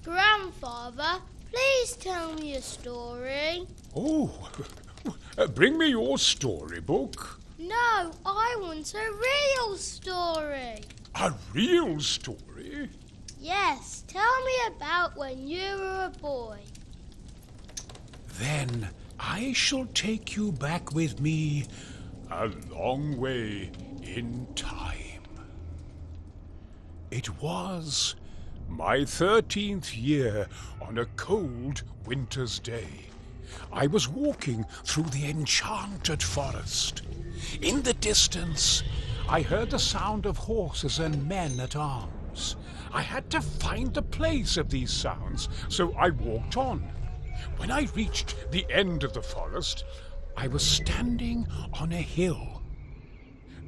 Grandfather, please tell me a story. Oh, bring me your storybook. No, I want a real story. A real story? Yes, tell me about when you were a boy. Then I shall take you back with me a long way in time. It was my 13th year on a cold winter's day. I was walking through the enchanted forest. In the distance, I heard the sound of horses and men at arms. I had to find the place of these sounds, so I walked on. When I reached the end of the forest, I was standing on a hill.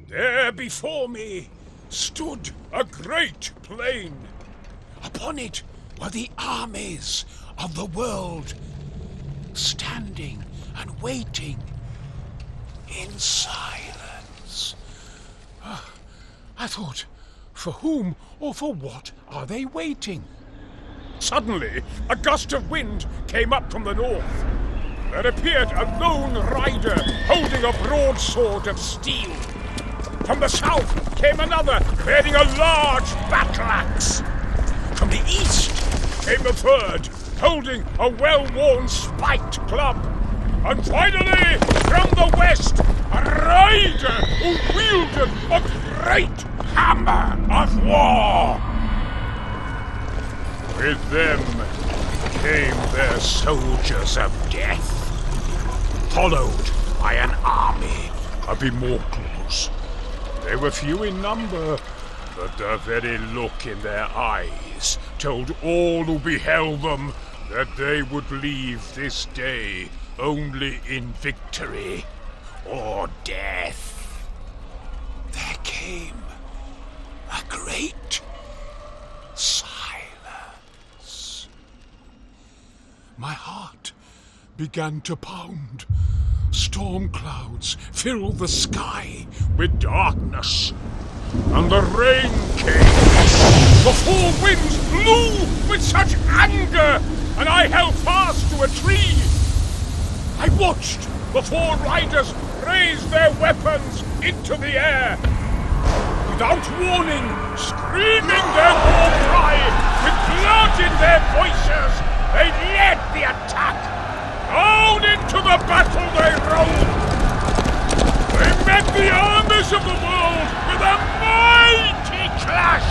There before me stood a great plain. Upon it were the armies of the world, standing and waiting in silence. I thought, for whom or for what are they waiting? Suddenly, a gust of wind came up from the north. There appeared a lone rider holding a broadsword of steel. From the south came another bearing a large battle axe. From the east came a third holding a well-worn spiked club. And finally, from the west, a rider who wielded a great hammer of war. With them came their soldiers of death, followed by an army of immortals. They were few in number, but the very look in their eyes told all who beheld them that they would leave this day only in victory or death. There came a great silence. My heart began to pound. Storm clouds filled the sky with darkness, and the rain came. The four winds blew with such anger, and I held fast to a tree. I watched the four riders raise their weapons into the air. Without warning, screaming their war cry, with blood in their voices, they led the attack. Down into the battle they rode. They met the armies of the world with a mighty clash.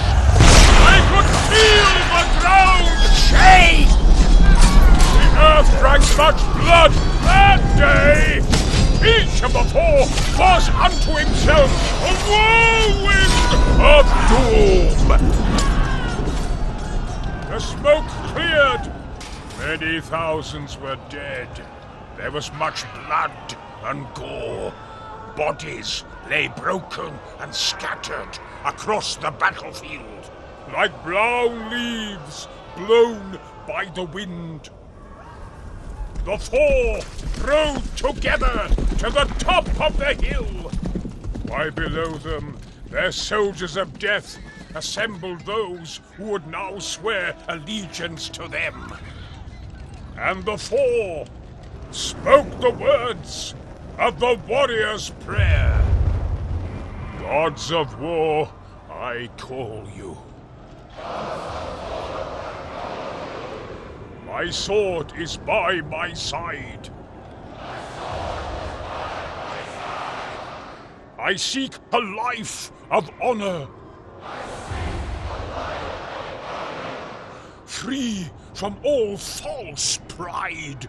I could feel the ground shake. The earth drank much blood that day. Each of the four was unto himself a whirlwind of doom. The smoke cleared. Many thousands were dead. There was much blood and gore. Bodies lay broken and scattered across the battlefield, like brown leaves blown by the wind. The four rode together to the top of the hill, while below them their soldiers of death assembled those who would now swear allegiance to them. And the four spoke the words of the warrior's prayer. Gods of war, I call you. My sword is by my side. I seek a life of honor. Free from all false pride.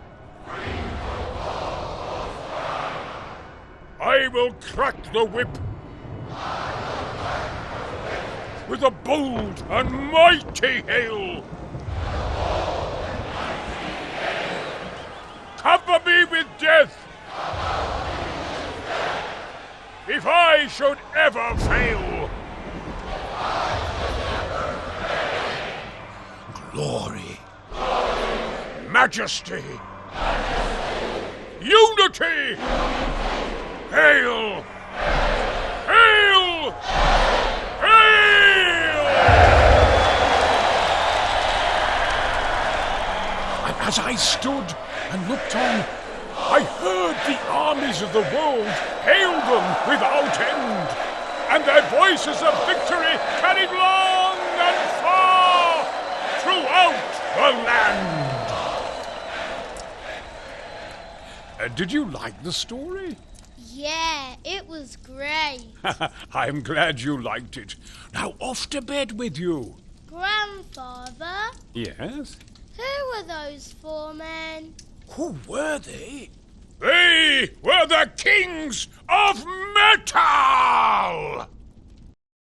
I will crack the whip with a bold and mighty hail. Cover me with death if I should ever fail. Glory, majesty, unity, hail, hail, hail! As I stood and looked on, I heard the armies of the world hail them without end, and their voices of victory carried long and far throughout the land. Did you like the story? Yeah, it was great. I'm glad you liked it. Now off to bed with you. Grandfather, Yes? who were those 4 men? Who were they? They were the kings of metal!